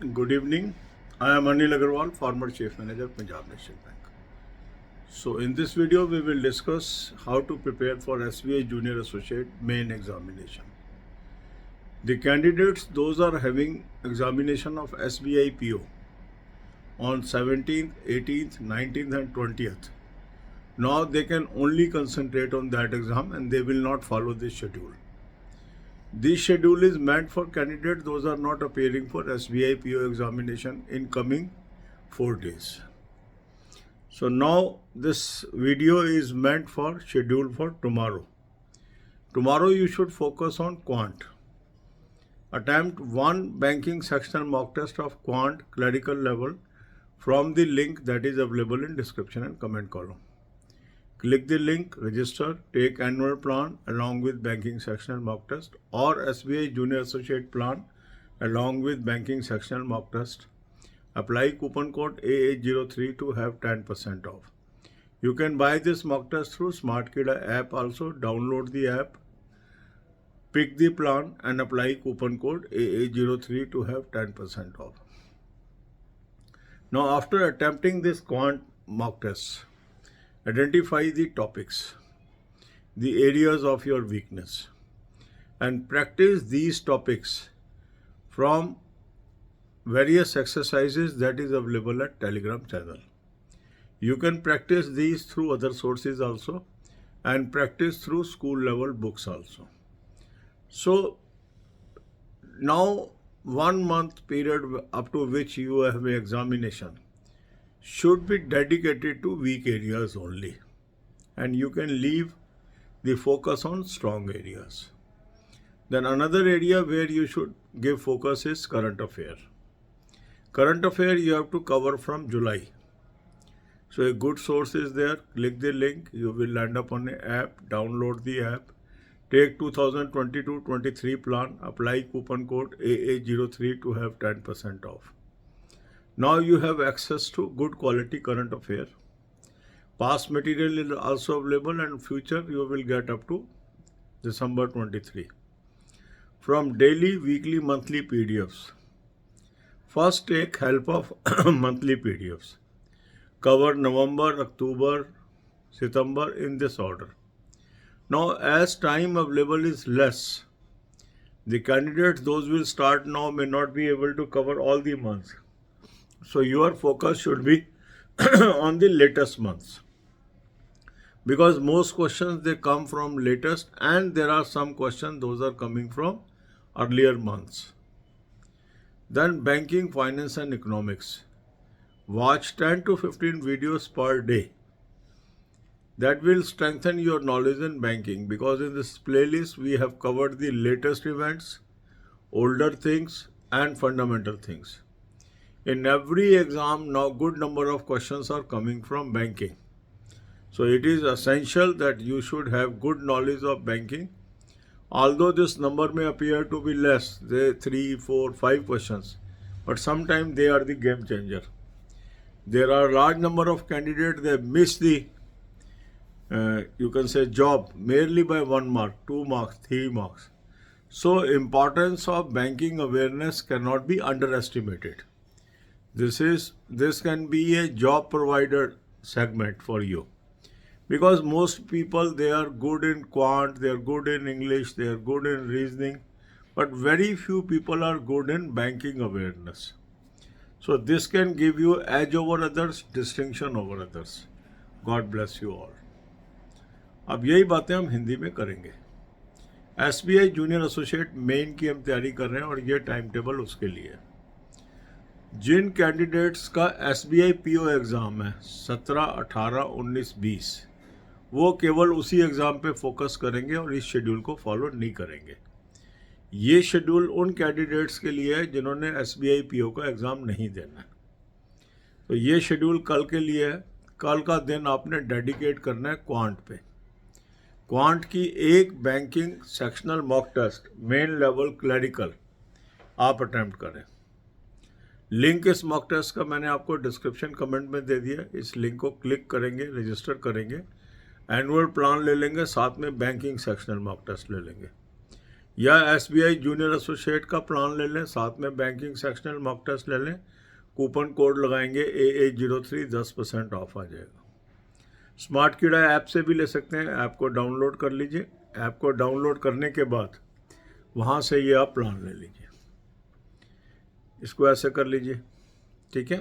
Good evening. I am Anil Agarwal, former Chief Manager, Punjab National Bank. So, in this video, we will discuss how to prepare for SBI Junior Associate main examination. The candidates, those are having examination of SBI PO on 17th, 18th, 19th, and 20th. Now they can only concentrate on that exam and they will not follow this schedule. This schedule is meant for candidates those are not appearing for SBI PO examination in coming 4 days. So now this video is meant for schedule for tomorrow. Tomorrow you should focus on quant. Attempt one banking sectional mock test of quant clerical level from the link that is available in description and comment column. Click the link, register, take annual plan along with banking sectional mock test or SBI Junior Associate plan along with banking sectional mock test. Apply coupon code AA03 to have 10% off. You can buy this mock test through SmartKida app also. Download the app, pick the plan and apply coupon code AA03 to have 10% off. Now after attempting this quant mock test, identify the topics, the areas of your weakness, and practice these topics from various exercises that is available at Telegram channel. You can practice these through other sources also and practice through school level books also. So now 1 month period up to which you have an examination should be dedicated to weak areas only, and you can leave the focus on strong areas. Then another area where you should give focus is current affair. Current affair you have to cover from July. So a good source is there. Click the link. You will land up on an app. Download the app. Take 2022-23 plan. Apply coupon code AA03 to have 10% off. Now you have access to good quality current affair. Past material is also available and future you will get up to December 23. From daily, weekly, monthly PDFs. First take help of monthly PDFs. Cover November, October, September in this order. Now as time available is less, the candidates those will start now may not be able to cover all the months. So your focus should be on the latest months, because most questions they come from latest and there are some questions those are coming from earlier months. Then banking, finance and economics. Watch 10 to 15 videos per day. That will strengthen your knowledge in banking, because in this playlist we have covered the latest events, older things and fundamental things. In every exam now good number of questions are coming from banking. So it is essential that you should have good knowledge of banking. Although this number may appear to be less, they 3, 4, 5 questions, but sometimes they are the game changer. There are large number of candidates, they miss the you can say job merely by 1 mark, 2 marks, 3 marks. So importance of banking awareness cannot be underestimated. This can be a job provider segment for you, because most people they are good in quant, they are good in English, they are good in reasoning, but very few people are good in banking awareness. So this can give you edge over others, distinction over others. God bless you all. अब यही बातें हम हिंदी में करेंगे. SBI junior associate main की हम तैयारी कर रहे हैं और ये टाइम टेबल उसके लिए. जिन कैंडिडेट्स का SBI PO एग्ज़ाम है 17, 18, 19, 20, वो केवल उसी एग्ज़ाम पे फोकस करेंगे और इस शेड्यूल को फॉलो नहीं करेंगे. ये शेड्यूल उन कैंडिडेट्स के लिए है जिन्होंने SBI PO का एग्ज़ाम नहीं देना है. तो ये शेड्यूल कल के लिए है. कल का दिन आपने डेडिकेट करना है क्वांट पे. क्वांट की एक banking sectional mock test main level clerical आप अटेम्प्ट करें. लिंक इस मॉक टेस्ट का मैंने आपको डिस्क्रिप्शन कमेंट में दे दिया. इस लिंक को क्लिक करेंगे, रजिस्टर करेंगे, एनुअल प्लान ले लेंगे, साथ में बैंकिंग सेक्शनल मॉक टेस्ट ले लेंगे. या SBI जूनियर एसोसिएट का प्लान ले लें, साथ में बैंकिंग सेक्शनल मॉक टेस्ट ले लें, कूपन कोड लगाएंगे AA03, 10% ऑफ आ जाएगा। स्मार्ट कीड़ा ऐप से भी ले सकते हैं, ऐप को डाउनलोड कर लीजिए। ऐप को डाउनलोड करने के बाद वहाँ से ये आप प्लान ले लीजिए, इसको ऐसे कर लीजिए, ठीक है।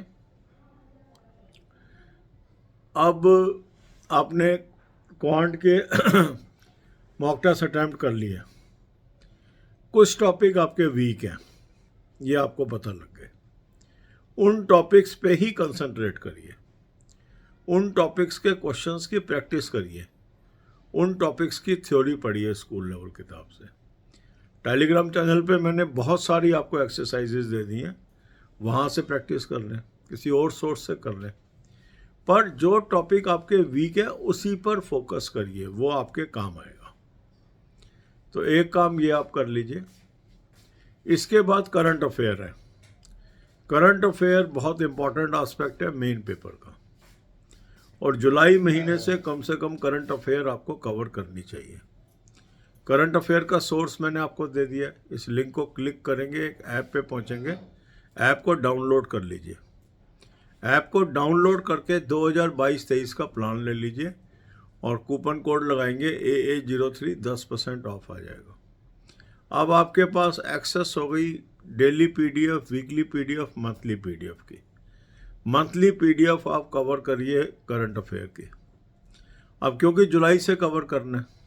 अब आपने क्वांट के मॉक टेस्ट अटैम्प्ट कर लिए, कुछ टॉपिक आपके वीक हैं, ये आपको पता लग गए। उन टॉपिक्स पे ही कंसंट्रेट करिए, उन टॉपिक्स के क्वेश्चंस की प्रैक्टिस करिए, उन टॉपिक्स की थ्योरी पढ़िए स्कूल लेवल किताब से। टेलीग्राम चैनल पे मैंने बहुत सारी आपको एक्सरसाइजेज दे दी हैं, वहाँ से प्रैक्टिस कर लें, किसी और सोर्स से कर लें, पर जो टॉपिक आपके वीक है उसी पर फोकस करिए, वो आपके काम आएगा। तो एक काम ये आप कर लीजिए। इसके बाद करंट अफेयर है। करंट अफेयर बहुत इंपॉर्टेंट एस्पेक्ट है मेन पेपर का, और जुलाई महीने से कम करंट अफेयर आपको कवर करनी चाहिए। करंट अफेयर का सोर्स मैंने आपको दे दिया, इस लिंक को क्लिक करेंगे, एक ऐप पे पहुंचेंगे, ऐप को डाउनलोड कर लीजिए। ऐप को डाउनलोड करके 2022-23 का प्लान ले लीजिए और कूपन कोड लगाएंगे AA03, 10% ऑफ आ जाएगा। अब आपके पास एक्सेस हो गई daily PDF, weekly PDF, monthly PDF की। मंथली PDF आप कवर करिए करंट अफेयर की। अब क्योंकि जुलाई से कवर करना है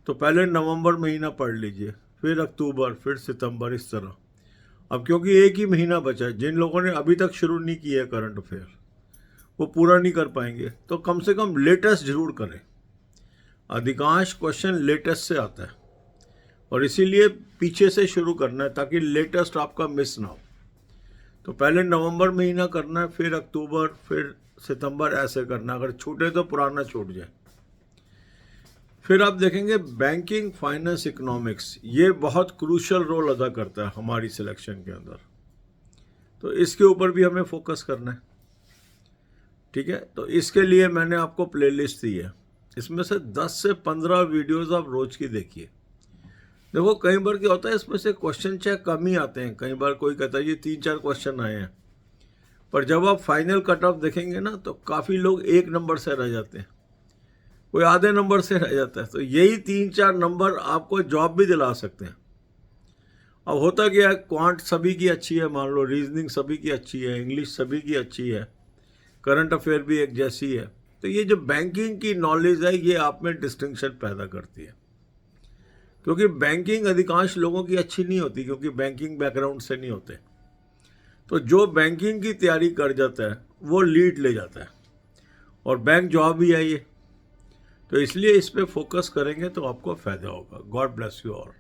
तो पहले नवंबर महीना पढ़ लीजिए, फिर अक्टूबर, फिर सितंबर, इस तरह। अब क्योंकि एक ही महीना बचा है, जिन लोगों ने अभी तक शुरू नहीं किया है करंट अफेयर वो पूरा नहीं कर पाएंगे, तो कम से कम लेटेस्ट जरूर करें। अधिकांश क्वेश्चन लेटेस्ट से आता है और इसीलिए पीछे से शुरू करना है ताकि लेटेस्ट आपका मिस ना हो। तो पहले नवंबर महीना करना है, फिर अक्टूबर, फिर सितंबर, ऐसे करना। अगर छूटे तो पुराना छूट जाए। फिर आप देखेंगे बैंकिंग, फाइनेंस, इकोनॉमिक्स, ये बहुत क्रूशियल रोल अदा करता है हमारी सिलेक्शन के अंदर, तो इसके ऊपर भी हमें फोकस करना है, ठीक है। तो इसके लिए मैंने आपको प्लेलिस्ट दी है, इसमें से 10 से 15 वीडियोस आप रोज की देखिए। देखो कई बार क्या होता है, इसमें से क्वेश्चन चाहे कम ही आते हैं, कई बार कोई कहता है ये 3-4 क्वेश्चन आए हैं, पर जब आप फाइनल कट ऑफ देखेंगे ना तो काफ़ी लोग 1 नंबर से रह जाते हैं, कोई आधे नंबर से रह जाता है। तो यही 3-4 नंबर आपको जॉब भी दिला सकते हैं। अब होता क्या है, क्वांट सभी की अच्छी है, मान लो रीजनिंग सभी की अच्छी है, इंग्लिश सभी की अच्छी है, करंट अफेयर भी एक जैसी है, तो ये जो बैंकिंग की नॉलेज है ये आप में डिस्टिंक्शन पैदा करती है। क्योंकि बैंकिंग अधिकांश लोगों की अच्छी नहीं होती, क्योंकि बैंकिंग बैकग्राउंड से नहीं होते। तो जो बैंकिंग की तैयारी कर जाता है वो लीड ले जाता है और बैंक जॉब भी है ये। तो इसलिए इस पे फोकस करेंगे तो आपको फ़ायदा होगा। God bless you all.